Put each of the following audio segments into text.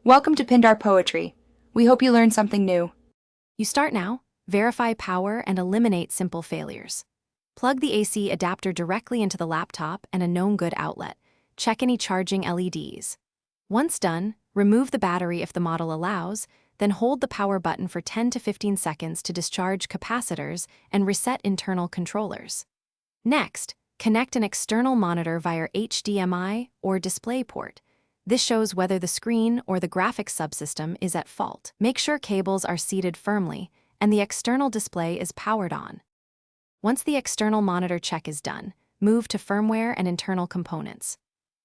Welcome to Pindar Poetry. We hope you learned something new. You start now, verify power and eliminate simple failures. Plug the AC adapter directly into the laptop and a known good outlet. Check any charging LEDs. Once done, remove the battery if the model allows, then hold the power button for 10 to 15 seconds to discharge capacitors and reset internal controllers. Next, connect an external monitor via HDMI or DisplayPort. This shows whether the screen or the graphics subsystem is at fault. Make sure cables are seated firmly and the external display is powered on. Once the external monitor check is done, move to firmware and internal components.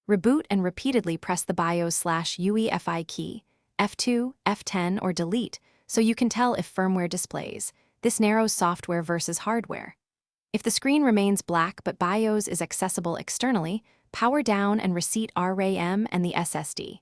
Reboot and repeatedly press the BIOS/UEFI key, F2, F10, or delete so you can tell if firmware displays. This narrows software versus hardware. If the screen remains black but BIOS is accessible externally, power down and reseat RAM and the SSD.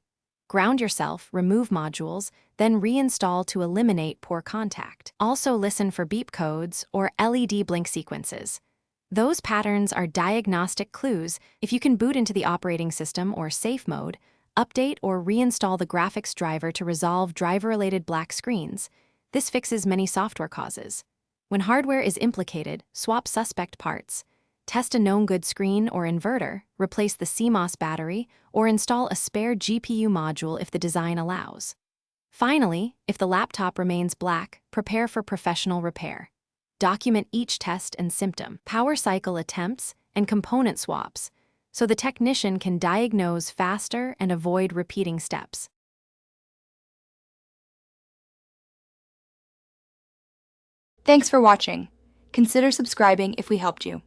Ground yourself, remove modules, then reinstall to eliminate poor contact. Also listen for beep codes or LED blink sequences. Those patterns are diagnostic clues. If you can boot into the operating system or safe mode, update or reinstall the graphics driver to resolve driver-related black screens. This fixes many software causes. When hardware is implicated, swap suspect parts. Test a known good screen or inverter, replace the CMOS battery, or install a spare GPU module if the design allows. Finally, if the laptop remains black, prepare for professional repair. Document each test and symptom, power cycle attempts, and component swaps, so the technician can diagnose faster and avoid repeating steps. Thanks for watching. Consider subscribing if we helped you.